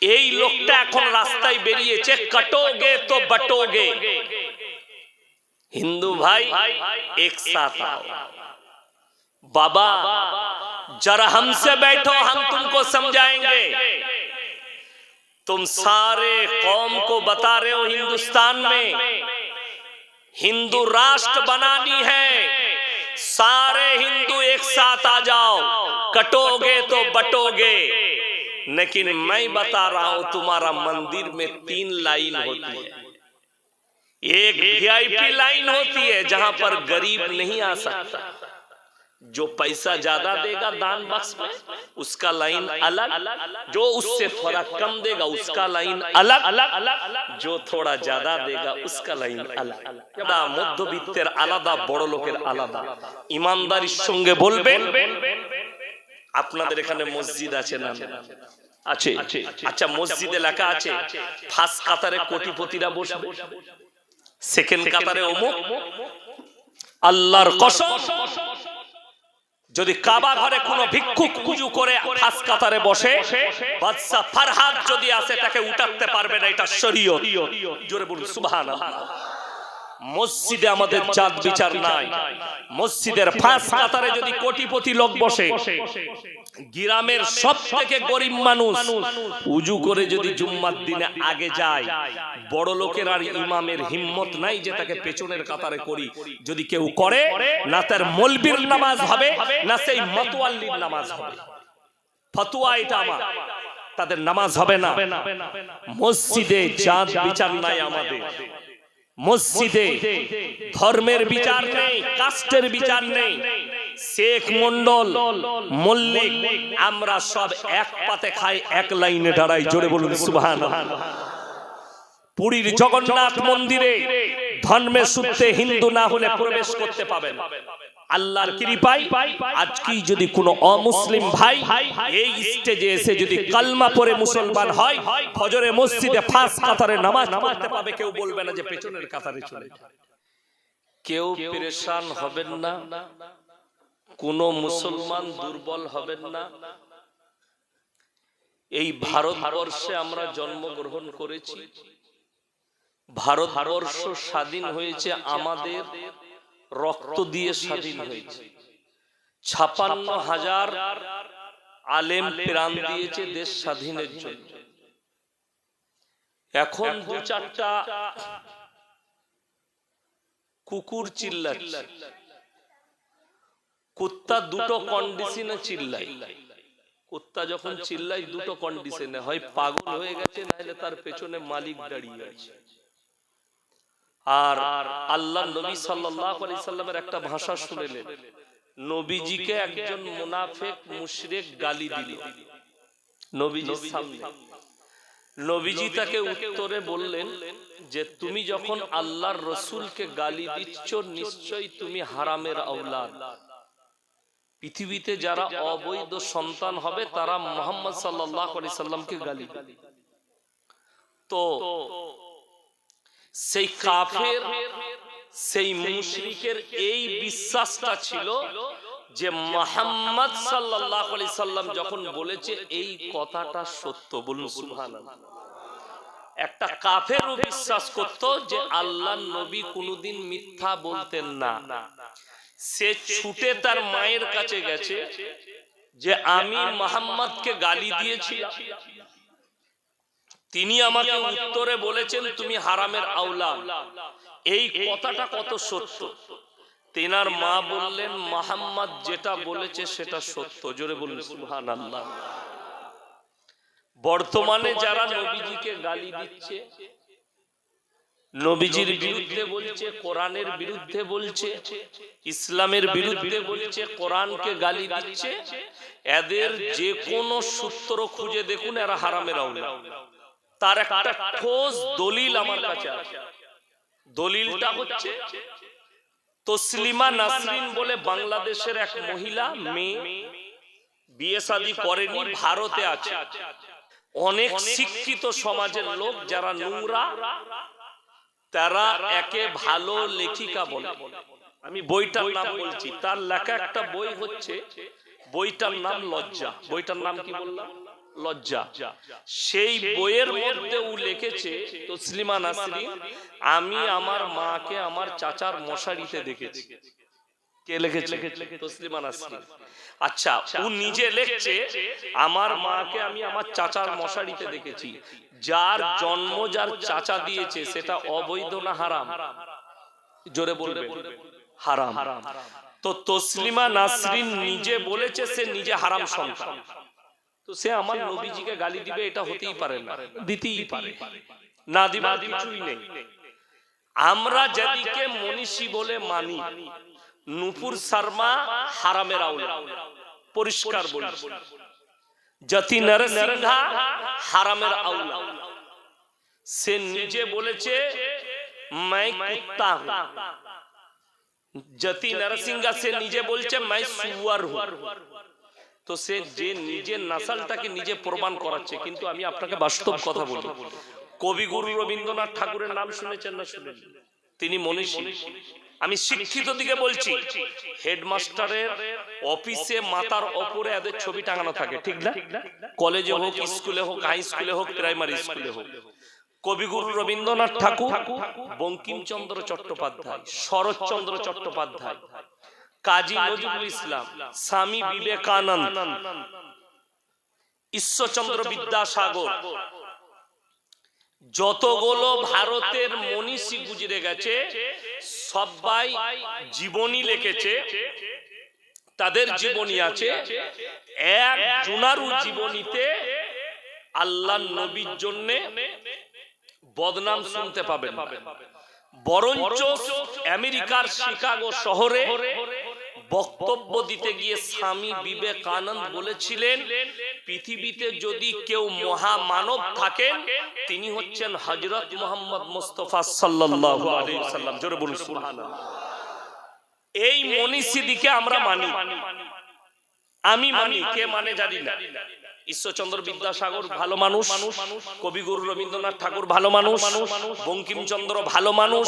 এই লোকটা এখন রাস্তায় বেরিয়েছে, কাটোগে তো বটোগে। हिंदू भाई एक साथ आओ, बाबा जरा हमसे बैठो, हम तुमको समझाएंगे। तुम सारे कौम को बता रहे हो हिंदुस्तान में हिंदू राष्ट्र बनानी है, सारे हिंदू एक साथ आ जाओ, कटोगे तो बटोगे। लेकिन मैं बता रहा हूं तुम्हारा मंदिर में 3 लाइन होती है। एक वीआईपी लाइन होती है जहां पर गरीब नहीं आ सकता, जो पैसा ज्यादा देगा दान बक्स में उसका लाइन अलग, जो उससे थोड़ा कम देगा उसका लाइन अलग, जो थोड़ा ज्यादा देगा उसका लाइन अलग। মধ্যবিত্তের আলাদা, বড় লোকের আলাদা। ইমানদারির সঙ্গে বলবেন আপনাদের এখানে মসজিদ আছে না? আছে। আচ্ছা, মসজিদে লেখা আছে ফার্স্ট কাতারে কোটিপতিরা বসবে, সেকেন্ড কাতারে অমুক। আল্লাহর কসম, যদি কাবা ঘরে কোনো ভিক্ষুক কুজু করে ফার্স্ট কাতারে বসে, বাদশা ফরহাদ যদি আসে তাকে উঠাতে পারবে না, এটা শরীয়ত। জোরে বলুন সুবহানাল্লাহ। মসজিদে আমাদের জাত বিচার নাই। মসজিদের ফার্স্ট কাতারে যদি কোটিপতি লোক বসে, গ্রামের সবথেকে গরিব মানুষ উজু করে যদি জুম্মার দিনে আগে যায়, বড় লোকের আর ইমামের হিম্মত নাই যে তাকে পেছনের কাতারে করি। যদি কেউ করে, না তার মলবির নামাজ হবে, না সেই মতওয়াল্লির নামাজ হবে। ফতোয়া এটা আমার, তাদের নামাজ হবে না। মসজিদে জাত বিচার নাই আমাদের। মসজিদে ধর্মের বিচার নেই, কাস্টের বিচার নেই। শেখ মন্ডল মল্লিক আমরা সব এক পাতে খাই, এক লাইনে দাঁড়াই। জোরে বলুন সুবহানাল্লাহ। পুরীর জগন্নাথ মন্দিরে ধর্মের সূত্রে হিন্দু না হলে প্রবেশ করতে পাবেন। আল্লাহর কৃপায় আজকে যদি কোনো অমুসলিম ভাই এই স্টেজে এসে যদি কালমা পড়ে মুসলমান হয়, ফজরে মসজিদে ফার্স্ট কাতারে নামাজ পড়তে পাবে, কেউ বলবে না যে পেছনের কাতারে চলে। কেউ পেরেশান হবেন না, কোন মুসলমান দুর্বল হবেন না। এই ভারতবর্ষে আমরা জন্মগ্রহণ করেছি, ভারতবর্ষ স্বাধীন হয়েছে আমাদের রক্ত দিয়ে স্বাধীন হয়েছে। 56,000 আলেম প্রাণ দিয়েছে দেশ স্বাধীনের জন্য। এখন 2-4টা কুকুর চিল্লাচ্ছে, কুত্তা দুটো কন্ডিশনে চিল্লায়। কুত্তা যখন চিল্লায় দুটো কন্ডিশনে, হয় পাগল হয়ে গেছে, নাহলে তার পেছনে মালিক দাঁড়িয়ে আছে। আর আল্লাহ নবী সাল্লাল্লাহু আলাইহি সাল্লামের একটা ভাষা শুনলেন, নবীজিকে একজন মুনাফিক মুশরিক গালি দিল নবীজির সামনে। নবীজি তাকে উত্তরে বললেন যে তুমি যখন আল্লাহর রাসূলকে গালি দিচ্ছ, নিশ্চয়ই তুমি হারামের আওলাদ। পৃথিবীতে যারা অবৈধ সন্তান হবে তারা মুহাম্মদ সাল্লাল্লাহু আলাইহি সাল্লামকে গালি দেবে। তো সেই কাফের, সেই মুশরিকের এই বিশ্বাসটা ছিল যে মুহাম্মদ সাল্লাল্লাহু আলাইহি সাল্লাম যখন বলেছে এই কথাটা সত্য। বলুন সুবহানাল্লাহ। একটা কাফেরও বিশ্বাস করত যে আল্লাহর নবী কোনোদিন মিথ্যা বলতেন না। সে ছুটে তার মায়ের কাছে গেছে যে আমি মুহাম্মদকে গালি দিয়েছি, তিনি আমাকে উত্তরে বলেছেন তুমি হারামের আওলাদ। এই কথাটা কত সত্য। তেনার মা বললেন মুহাম্মদ যেটা বলেছে সেটা সত্য। জোরে বলুন সুবহানাল্লাহ। বর্তমানে যারা নবীজিকে গালি দিচ্ছে, নবীজির বিরুদ্ধে বলছে, কোরআনের বিরুদ্ধে বলছে, ইসলামের বিরুদ্ধে বলছে, কোরআনকে গালি দিচ্ছে, এদের যে কোনো সূত্র খুঁজে দেখুন এরা হারামের আওলাদ। তার একটা ঠোস দলিল আমার কাছে আছে। দলিলটা হচ্ছে তসলিমা নাসরিন বলে বাংলাদেশের এক মহিলা, মেয়ে, বিয়ে শাদী করেনি, ভারতে আছে। অনেক শিক্ষিত সমাজের লোক যারা নোংরা, তারা একে ভালো লেখিকা বলে। আমি বইটার নাম বলছি, তার লেখা একটা বই হচ্ছে, বইটার নাম লজ্জা। বইটার নাম কি বললাম? লজ্জা। সেই বইয়ের মধ্যে ও লিখেছে তসলিমা নাসরিন, আমি আমার মাকে আমার চাচার মশারিতে দেখেছি। কে লিখেছে? তসলিমা নাসরিন। আচ্ছা, ও নিজে লিখছে আমার মাকে আমি আমার চাচার মশারিতে দেখেছি। যার জন্ম যার চাচা দিয়েছে সেটা অবৈধ না হারাম? জোরে বলবে। হারাম। তো তসলিমা নাসরিন নিজে বলেছে সে নিজে হারাম সন্তান, তো সে আমার নবীজিকে গালি দিবে এটা হতেই পারে না, দিতেই পারে, না দিবার কিছুই নেই। আমরা যেদিকে মনীষী বলে মানি, নূপুর শর্মা হারামের আউলা, পরিষ্কার বলছি। যতি নরসিংহা হারামের আউলা, সে নিজে বলেছে मैं कुत्ता हूं। যতি নরসিংহা সে নিজে বলছে मैं সুয়ার हूं। তো সে যে নিজের নাসালটাকে নিজে প্রমাণ করাচ্ছে। কিন্তু আমি আপনাকে বাস্তব কথা বলি, কবিগুরু রবীন্দ্রনাথ ঠাকুরের নাম শুনেছেন না শুনেন? তিনি মনীষী। আমি শিক্ষিত দিকে বলছি, হেডমাস্টারের অফিসে মাথার ওপরে এদের ছবি টাঙানো থাকে, ঠিক না? কলেজে হোক, স্কুলে হোক, হাই স্কুলে হোক, প্রাইমারি স্কুলে হোক। কবিগুরু রবীন্দ্রনাথ ঠাকুর, বঙ্কিমচন্দ্র চট্টোপাধ্যায়, শরৎচন্দ্র চট্টোপাধ্যায়, কাজী নজরুল ইসলাম, স্বামী বিবেকানন্দ, ঈশ্বরচন্দ্র বিদ্যাসাগর, যতগুলো ভারতের মনীষী গুজরে গেছে সবাই জীবনী লিখেছে, তাদের জীবনী আছে। এক জুনারু জীবনীতে আল্লাহর নবীর জন্য বদনাম শুনতে পাবেন, বরঞ্চ আমেরিকার শিকাগো শহরে বক্তব্য দিতে গিয়ে স্বামী বিবেকানন্দ বলেছিলেন, পৃথিবীতে যদি কেউ মহামানব থাকেন তিনি হচ্ছেন হযরত মুহাম্মদ মুস্তাফা সাল্লাল্লাহু আলাইহি ওয়াসাল্লাম। জোরে বলুন সুবহানাল্লাহ। এই মনীষী দিকে আমরা মানি, আমি মানি, কে মানে জানি না। ঈশ্বরচন্দ্র বিদ্যাসাগর ভালো মানুষ, কবিগুরু রবীন্দ্রনাথ ঠাকুর ভালো মানুষ, বঙ্কিমচন্দ্র ভালো মানুষ,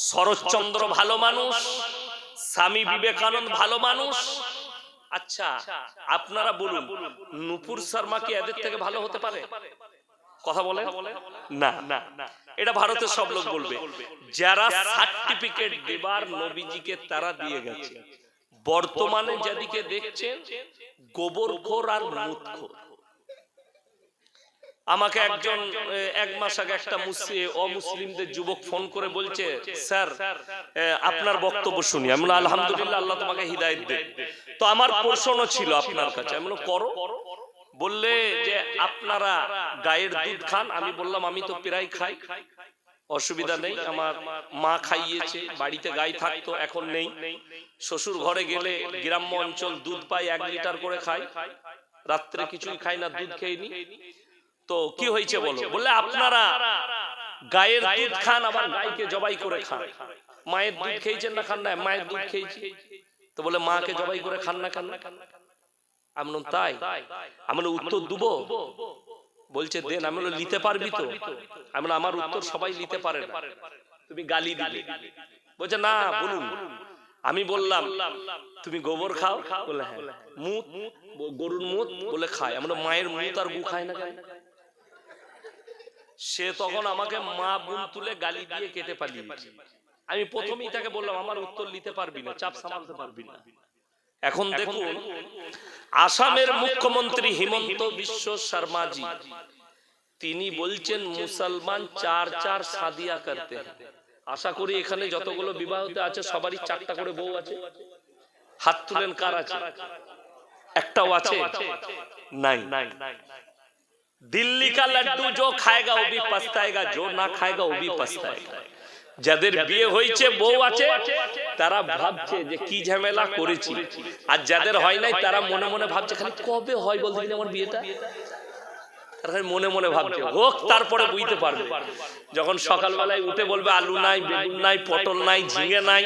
শরৎচন্দ্র ভালো মানুষ, স্বামী বিবেকানন্দ ভালো মানুষ। আচ্ছা, আপনারা বলুন, নূপুর শর্মা কি এদের থেকে ভালো হতে পারে? কথা বলে না। এটা ভারতের সব লোক বলবে। যারা সার্টিফিকেট দেবার নবীজিকে তারা দিয়ে গেছে। বর্তমানে যেদিকে দেখছেন গোবরখোর আর মুতখোর। আমাকে একজন এক মাস আগে একটা অমুসলিমদের যুবক ফোন করে বলছে, স্যার আপনার বক্তব্য শুনি। আমি বললাম আলহামদুলিল্লাহ, আল্লাহ তোমাকে হিদায়াত দেন। তো আমার প্রশ্ন ছিল আপনার কাছে। আমি বললাম করো। বললে যে আপনারা গায়ের দুধ খান। আমি বললাম আমি তো প্রায় খাই, অসুবিধা নেই, আমার মা খাইয়েছে, বাড়িতে গাই থাকতো, এখন নেই। শ্বশুর ঘরে গেলে গ্রাম্য অঞ্চল দুধ পাই 1 লিটার করে খাই, রাত্রে কিছুই খাই না, দুধ খেইনি। তো কি হয়েছে বলো? বললে আপনারা গায়ের দুধ খান, আবার গাইকে জবাই করে খান। মায়ের দুধ খেয়েছেন না খান না? মায়ের দুধ খেয়েছি। তো বলে মাকে জবাই করে খান না কেন? আমি বললাম তাই? আমি উত্তর দেবো? বলছে দেন। আমি বললাম নিতে পারবি তো? আমি বললাম আমার উত্তর সবাই নিতে পারে না, তুমি গালি দিলে। বলছে না বলুন। আমি বললাম তুমি গোবর খাও? বলে হ্যাঁ। মুত, গরুর মুত? বলে খায়। আমরা মায়ের মুত আর গু খায় না কেন? সে তখন আমাকে মা বোন তুলে গালি দিয়ে কেটে পালিয়েছে। আমি প্রথমেই তাকে বললাম আমার উত্তর নিতে পারবি না, চাপ সামলাতে পারবি না। এখন দেখুন, আসামের মুখ্যমন্ত্রী হিমন্ত বিশ্ব শর্মাজি তিনি বলছেন মুসলমান 4 শাদিয়া করতে हैं। আশা করি এখানে যতগুলো বিবাহতে আছে সবারই 4টা করে বউ আছে। হাত তুলেন কার আছে? একটাও আছে? নাই। দিল্লি কা লাড্ডু जो खाएगा वो भी पछताएगा, जो ना खाएगा वो भी पछताएगा। যাদের বিয়ে হয়েছে বউ আছে তারা ভাবছে যে কি ঝামেলা করেছি, আর যাদের হয় নাই তারা মনে মনে ভাবছে খালি কবে হয় বলতে কিনা আমার বিয়েটা, তারা মনে মনে ভাবছে হোক, তারপরে বুঝতে পারবে। যখন সকালবেলায় উঠে বলবে আলু নাই, বেগুন নাই, পটল নাই, ঝিঙে নাই,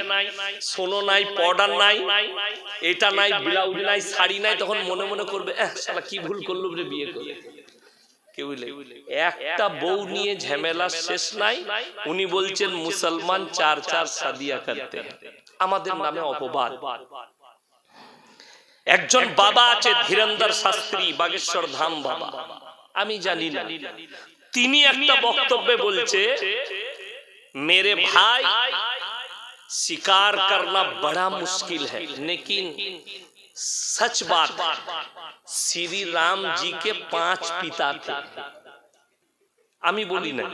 সোনো নাই, পাউডার নাই, এটা নাই, ব্লাউজ নাই, শাড়ি নাই, তখন মনে মনে করবে শালা কি ভুল করলো রে বিয়ে করে। একটা বউ নিয়ে ঝামেলা শেষ নাই। উনি বলছেন মুসলমান 4 শাদিয়া করতে हैं। আমাদের নামে অপবাদ। একজন বাবা আছে ধীরেন্দ্র শাস্ত্রী, বাগেশ্বর ধাম বাবা, আমি জানি না, তিনি একটা বক্তব্যে বলছে, मेरे भाई शिकार करना बड़ा मुश्किल है, लेकिन सच बात है श्री राम जी के 5 पिता थे। আমি বলি না,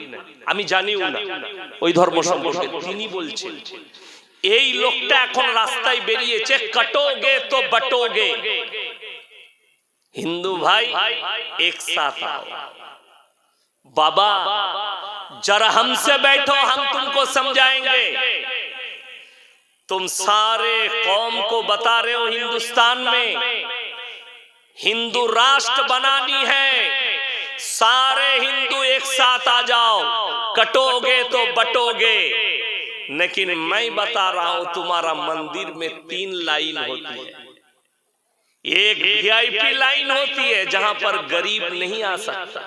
আমি জানিও না ওই ধর্ম সম্পর্কে, তিনি বলছেন এই লোকটা এখন রাস্তায় বেরিয়েছে, কাটোগে তো বটোগে, হিন্দু ভাই এক সাথ आओ, बाबा जरा हमसे बैठो, हम तुमको समझाएंगे, तुम सारे कौम को बता रहे हो हिंदुस्तान में हिंदू राष्ट्र बनानी है, सारे हिंदू एक साथ आ जाओ, कटोगे तो बटोगे, लेकिन मैं बता रहा हूं तुम्हारा मंदिर में 3 लाइन होती है, एक वीआईपी लाइन होती है जहां पर गरीब नहीं आ सकता,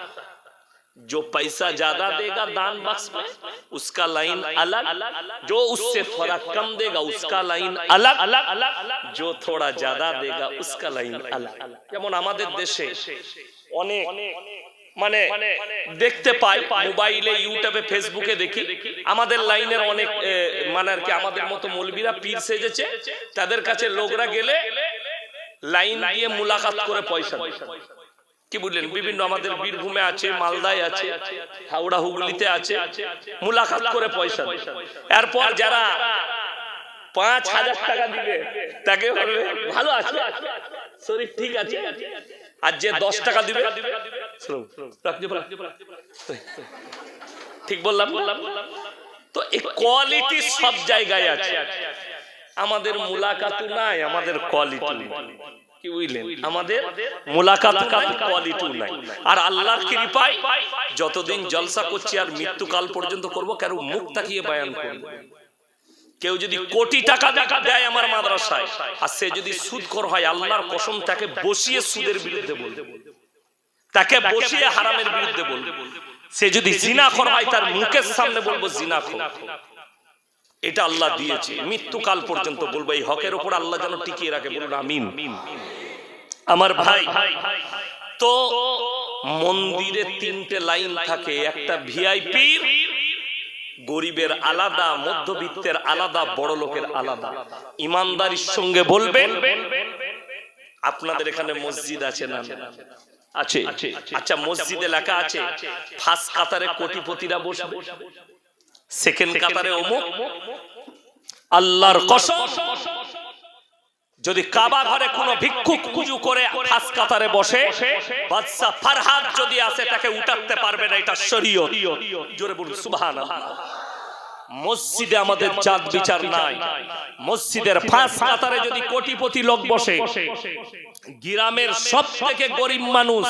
जो पैसा ज्यादा देगा दान बक्स में उसका लाइन अलग, जो उससे थोड़ा कम देगा उसका लाइन अलग, जो थोड़ा ज्यादा देगा उसका लाइन अलग। যেমন আমাদের দেশে অনেক মানে দেখতে পাই, মোবাইলে ইউটিউবে ফেসবুকে দেখি, আমাদের লাইনের অনেক মানে আর কি আমাদের মতো মৌলবীরা পীর সেজেছে, তাদের কাছে লোকরা গেলে লাইন দিয়ে মুলাকাত করে পয়সা দেয়। কি বললেন, বিভিন্ন আমাদের বীরভূমে আছে, মালদায় আছে, হাওড়া হুগলিতে আছে, মুলাকাত করে পয়সা দেয়। এরপর যারা 5000 টাকা দিবে তাকে বলবে ভালো আছে, শরীর ঠিক আছে, আর যে 10 টাকা দিবে, ঠিক বললাম? তো এই কোয়ালিটি সব জায়গায় আছে, আমাদের মুলাকাতও নাই, আমাদের কোয়ালিটি নাই। কি বুঝলেন, আমাদের মুলাকাত কোয়ালিটি নাই। আর আল্লাহর কৃপায় যতদিন জলসা করছি আর মৃত্যুকাল পর্যন্ত করব, কারো মুখ তাকিয়ে বয়ান করব। কেউ যদি কোটি টাকা দেয় আমার মাদ্রাসায়, আর সে যদি সুদখোর হয়, আল্লাহর কসম তাকে বসিয়ে সুদের বিরুদ্ধে বলবো, তাকে বসিয়ে হারামের বিরুদ্ধে বলবো। সে যদি জিনাখোর হয় তার মুখের সামনে বলবো জিনাখোর। এটা আল্লাহ দিয়েছে, মৃত্যুকাল পর্যন্ত বলবো। এই হকের উপর আল্লাহ যেন টিকিয়ে রাখে, বলুন আমিন। আমার ভাই, তো মন্দিরে 3টে লাইন থাকে, একটা ভিআইপি, গরিবের আলাদা, মধ্যবিত্তের আলাদা, বড় লোকের আলাদা। ইমানদারির সঙ্গে বলবেন, আপনাদের এখানে মসজিদ আছে না? আছে। আচ্ছা, মসজিদে লেখা আছে ফার্স্ট কাতারে কোটিপতিরা বসবে, সেকেন্ড কাতারে অমুক। আল্লাহর কসম, যদি কাবা ঘরে কোনো ভিক্ষুক কুজু করে ফার্স্ট কাতারে বসে, বাদশা ফরহাদ যদি আসে তাকে উঠাতে পারবে না, এটা শরীয়ত। জোরে বলুন সুবহানাল্লাহ। মসজিদে আমাদের জাত বিচার নাই। মসজিদের ফার্স্ট কাতারে যদি কোটিপতি লোক বসে, গ্রামের সবথেকে গরিব মানুষ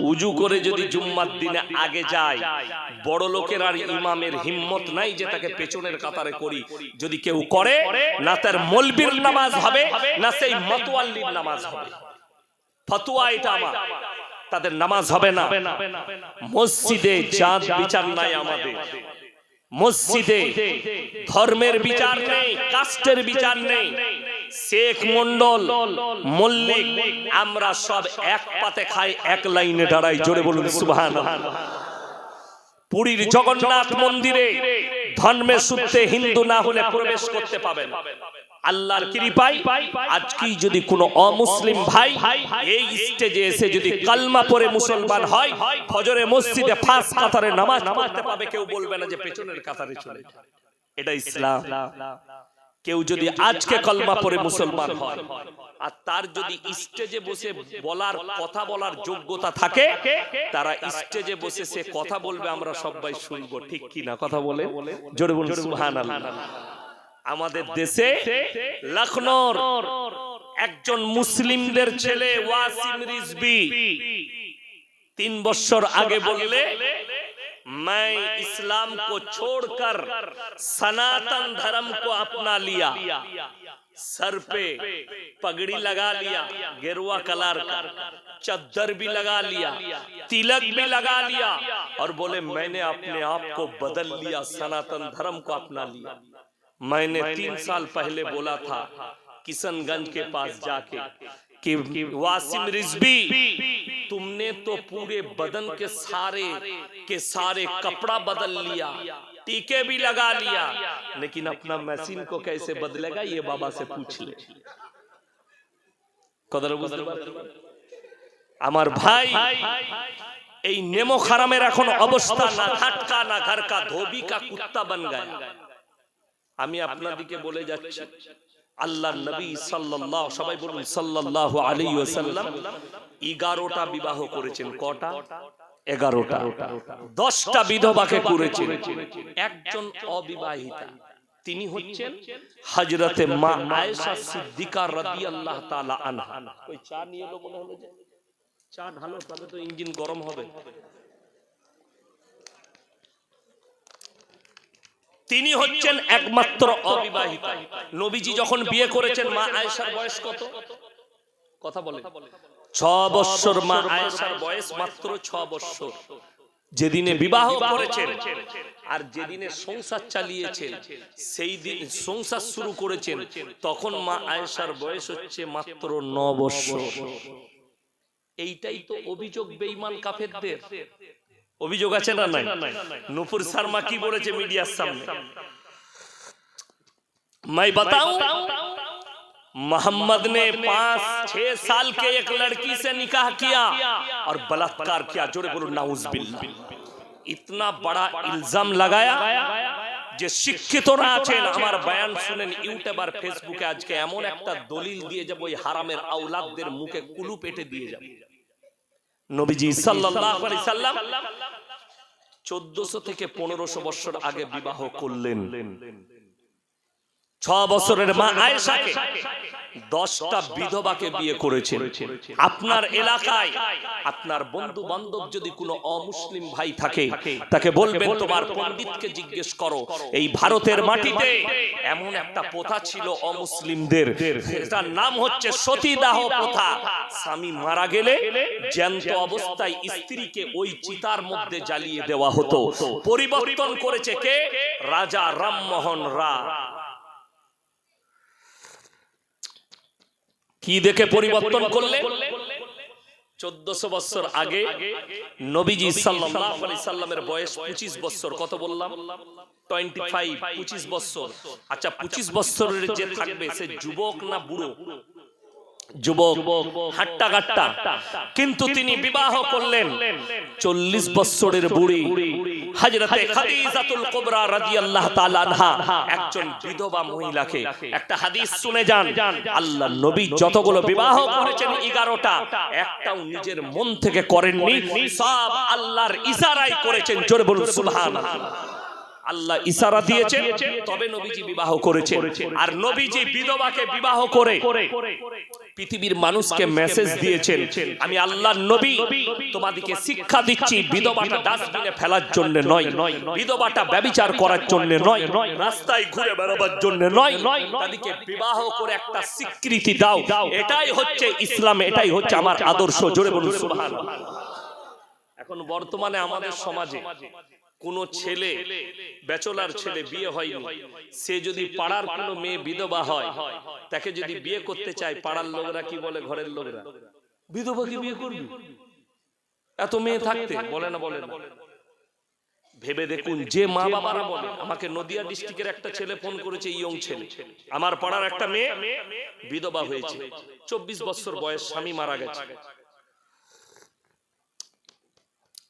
উজু করে যদি জুম্মার দিনে আগে যায়, বড় লোকের আর ইমামের হিম্মত নাই যে তাকে পেছনের কাতারে করি। যদি কেউ করে, না তার মলবির নামাজ হবে, না সেই মাতওয়াল্লির নামাজ হবে। ফতোয়া এটা আমার, তাদের নামাজ হবে না। মসজিদে জাত বিচার নাই আমাদের। মসজিদে ধর্মের বিচার নেই, কাস্টের বিচার নেই। শেখ মন্ডল, মল্লিক, আমরা সব এক পাতে খাই, এক লাইনে দাঁড়াই। জোরে বলুন সুবহানাল্লাহ। পুরীর জগন্নাথ মন্দিরে ধর্মের সূত্রে হিন্দু না হলে প্রবেশ করতে পাবেন। আল্লাহর কৃপায় আজকে যদি কোনো অমুসলিম ভাই এই স্টেজে এসে যদি কালমা পড়ে মুসলমান হয়, ফজরে মসজিদে ফার্স্ট কাতারে নামাজ পড়তে পাবে, কেউ বলবে না যে পেছনের কাতারে চলে। এটা ইসলাম। কেউ যদি আজকে কালমা পড়ে মুসলমান হয়, আর তার যদি স্টেজে বসে বলার কথা বলার যোগ্যতা থাকে, তারা স্টেজে বসে সে কথা বলবে, আমরা সবাই শুনবো। ঠিক কি না? কথা বলে জোরে বলুন সুবহানাল্লাহ। আমাদের দেশে লখনৌর একজন মুসলিমদের ছেলে ওয়াসিম রিজভী 3 বছর আগে বললে, मैं इस्लाम को छोड़कर सनातन धर्म को अपना लिया, सर पे पगड़ी लगा लिया, गेरुआ कलर का चद्दर भी लगा लिया, तिलक भी लगा लिया, और बोले मैंने अपने आप को बदल लिया, सनातन धर्म को अपना लिया। मैंने 3 साल पहले बोला था किशनगंज के पास जाके कि वासिम रिजवी, तुमने तो पूरे बदन के सारे कपड़ा बदल लिया, टीके भी लगा लिया, लेकिन अपना मशीन को कैसे बदलेगा ये बाबा से पूछ ले। कदर बुझते पारছেন? আমার ভাই, এই নেমো খারামের এখন অবস্থা না খাটকা না ঘর কা ধোবি কা কুত্তা বন গয়া। আমি আপনাদেরকে বলে যাচ্ছি, আল্লাহর নবী সাল্লাল্লাহু, সবাই বলুন সাল্লাল্লাহু আলাইহি ওয়াসাল্লাম 11টা বিবাহ করেছেন। কটা? 11টা। 10টা বিধবাকে করেছেন, একজন অবিবাহিতা, তিনি হচ্ছেন হযরতে মা আয়েশা সিদ্দিকা রাদিয়াল্লাহু তাআলা আনহা। ওই চা নিয়ে এলো মনে হলো, যে চা ঢালো তবে তো ইঞ্জিন গরম হবে। তিনি হচ্ছেন একমাত্র অবিবাহিতা। নবীজি যখন বিয়ে করেছেন মা আয়েশার বয়স কত? কথা বলেন। 6 বছর। মা আয়েশার বয়স মাত্র 6 বছর। যেদিনে বিবাহ করেছেন আর যেদিনে সংসার চালিয়েছেন, সেই দিন সংসার শুরু করেছেন, তখন মা আয়েশার বয়স হচ্ছে মাত্র 9 বছর। এইটাই তো অভিযোগ বেঈমান কাফেরদের। অভিযোগ আছে না নাই? নূপুর শর্মা কি বলেছে মিডিয়ার সামনে? मैं बताऊं, मोहम्मद ने 5-6 साल के एक लड़की से निकाह किया और बलात्कार किया। जोरे बोलो नाउजुबिल्लाह। इतना बड़ा इल्जाम लगाया যে শিক্ষিতরা আছেন আমার বয়ান শুনেন, ইউটিউব আর ফেসবুকে আজকে এমন একটা দলিল দিয়ে যাব, ওই হারামের আওলাদদের মুখে কুলু পেটে দিয়ে যাব। নবীজি সাল্লাল্লাহু আলাইহি সাল্লাম 1400 থেকে 1500 বছর আগে বিবাহ করলেন। 6 বছরের মা আয়েশাকে 10টা বিধবাকে বিয়ে করেছেন। আপনার এলাকায় আপনার বন্ধু বান্ধব যদি কোনো অমুসলিম ভাই থাকে, তাকে বলবেন তোমার পণ্ডিতকে জিজ্ঞেস করো, এই ভারতের মাটিতে এমন একটা প্রথা ছিল অমুসলিমদের, এটার নাম হচ্ছে সতীদাহ প্রথা। স্বামী মারা গেলে জ্যান্ত অবস্থায় স্ত্রীকে ওই চিতার মধ্যে জ্বালিয়ে দেওয়া হতো। পরিবর্তন করেছে কে? রাজা রামমোহন রায়। কি দেখে পরিবর্তন করলেন? 1400 বছর আগে নবীজি সাল্লাল্লাহু আলাইহি সাল্লামের বয়স 25 বছর। কত বললাম? 25, 25 বছর। আচ্ছা, 25 বছরের যে থাকবে সে যুবক না বুড়ো? যুবক, হাট্টা গাট্টা। কিন্তু তিনি বিবাহ করলেন 40 বছরের বুড়ি হযরতে খাদিজাতুল কুবরা রাদিয়াল্লাহু তাআলা আনহা, একজন বিধবা মহিলাকে। একটা হাদিস শুনে যান, আল্লাহর নবী যতগুলো বিবাহ করেছেন 11টা, একটাও নিজের মন থেকে করেননি, সব আল্লাহর ইশারায় করেছেন। জোরে বলুন সুবহানাল্লাহ। আল্লাহ ইশারা দিয়েছেন তবে নবীজি বিবাহ করেছেন। আর নবীজি বিধবাকে বিবাহ করে পৃথিবীর মানুষকে মেসেজ দিয়েছেন, আমি আল্লাহর নবী তোমাদেরকে শিক্ষা দিচ্ছি, বিধবাটা ডাস্টবিনে ফেলার জন্য নয়, বিধবাটা ব্যভিচার করার জন্য নয়, রাস্তায় ঘুরে বেড়াবার জন্য নয়, তাদেরকে বিবাহ করে একটা স্বীকৃতি দাও। এটাই হচ্ছে ইসলাম, এটাই হচ্ছে আমার আদর্শ। জোরে বলুন সুবহানাল্লাহ। এখন বর্তমানে আমাদের সমাজে কোন ছেলে, ব্যাচেলর ছেলে, বিয়ে হয়নি, সে যদি পাড়ার কোনো মেয়ে বিধবা হয়, তাকে যদি বিয়ে করতে চায়, পাড়ার লোকরা কি বলে? ঘরের লোকরা, বিধবাকে বিয়ে করবি? এত মেয়ে থাকতে? বলে না, বলে না। ভেবে দেখুন, যে মা বাবারা বলে, আমাকে নদিয়া ডিস্ট্রিক্টের একটা ছেলে ফোন করেছে, ইয়ং ছেলে, আমার পাড়ার একটা মেয়ে বিধবা হয়েছে, 24 বছর বয়স, স্বামী মারা গেছে,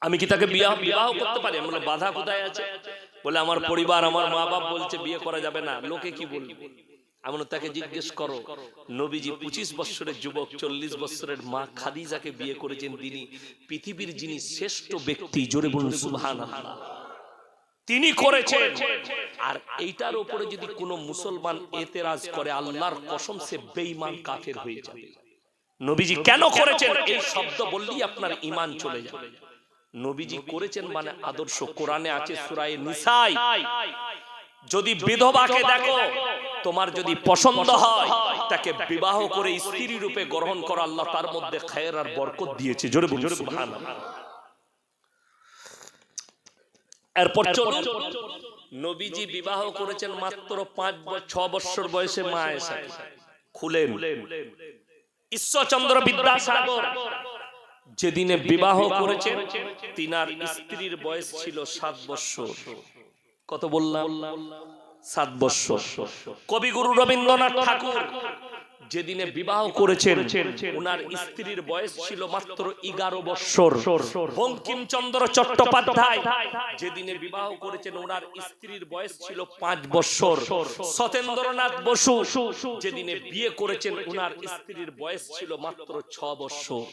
আমি কি তাকে বিবাহ করতে পারি? আমি বলে বাধা কোথায় আছে? বলে আমার পরিবার, আমার মা বাপ বলছে বিয়ে করা যাবে না, লোকে কি বলবে? আমি তাকে জিজ্ঞেস করো, নবীজি 25 বছরের যুবক 40 বছরের মা খাদিজাকে বিয়ে করেছেন, তিনি পৃথিবীর যিনি শ্রেষ্ঠ ব্যক্তি, জোরে বলুন সুবহানাল্লাহ, তিনি করেছেন। আর এইটার উপরে যদি কোনো মুসলমান এতেরাজ করে, আল্লাহর কসম সে বেঈমান কাফের হয়ে যাবে। নবীজি কেন করেছেন এই শব্দ বললেই আপনার ঈমান চলে যাবে। নবীজি করেছেন মানে আদর্শ। কোরআনে আছে সূরা নিসায়, যদি বিধবাকে দেখো, তোমার যদি পছন্দ হয়, তাকে বিবাহ করে স্ত্রী রূপে গ্রহণ করো, আল্লাহ তার মধ্যে খায়ের আর বরকত দিয়েছে। জোরে বলুন সুবহানাল্লাহ। এরপর চলুন, নবীজি বিবাহ করেছেন মাত্র 5-6 বছর বয়সে মা আয়েশা। খুলেন ঈশ্বরচন্দ্র বিদ্যাসাগর যেদিনে বিবাহ করেছেন তিনার স্ত্রীর বয়স ছিল 7 বছর। কত বললাম? 7 বছর। কবিগুরু রবীন্দ্রনাথ ঠাকুর যেদিনে বিবাহ করেছেন ওনার স্ত্রীর বয়স ছিল মাত্র 11 বছর। বঙ্কিমচন্দ্র চট্টোপাধ্যায় যেদিনে বিবাহ করেছেন ওনার স্ত্রীর বয়স ছিল 5 বছর। সত্যেন্দ্রনাথ বসু যেদিনে বিয়ে করেছেন ওনার স্ত্রীর বয়স ছিল মাত্র 6 বছর।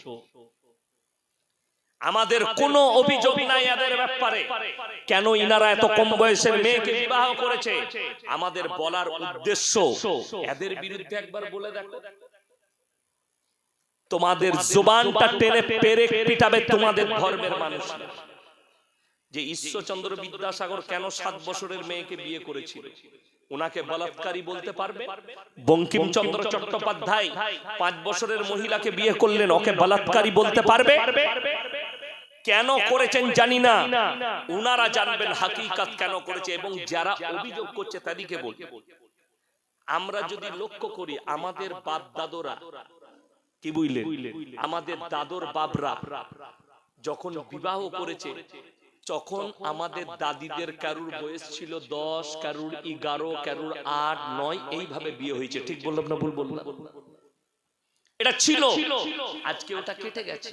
আমাদের কোনো অভিযোগ নাই এদের ব্যাপারে, কেন ইনারা এত কম বয়সের মেয়েকে বিবাহ করেছে। আমাদের বলার উদ্দেশ্য এদের বিরুদ্ধে একবার বলে দেখো, তোমাদের জবানটা টেনে পেরেক পিটাবে তোমাদের ধর্মের মানুষ, যে ঈশ্বরচন্দ্র বিদ্যাসাগর কেন 7 বছরের মেয়েকে বিয়ে করেছিল। ওনাকে বলাৎকারী বলতে পারবে? বঙ্কিমচন্দ্র চট্টোপাধ্যায় 5 বছরের মহিলাকে বিয়ে করলেন, ওকে বলাৎকারী বলতে পারবে? কেন করেছেন জানি না, উনারা জানবেন হাকিকত কেন করেছে। এবং যারা অভিযোগ করছে তাদেরকে বলবে, আমরা যদি লক্ষ্য করি আমাদের বাপ দাদরা, কি বুঝলেন, আমাদের দাদর বাপরা যখন বিবাহ করেছে তখন আমাদের দাদিদের কারুর বয়স ছিল 10, কারুর 11, কারুর 8, 9, এইভাবে বিয়ে হয়েছে। ঠিক বললাম না ভুল বললাম? এটা ছিল, আজকে ওটা কেটে গেছে।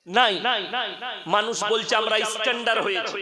নাই, মানুষ বলছে আমরা স্ট্যান্ডার্ড হয়েছে।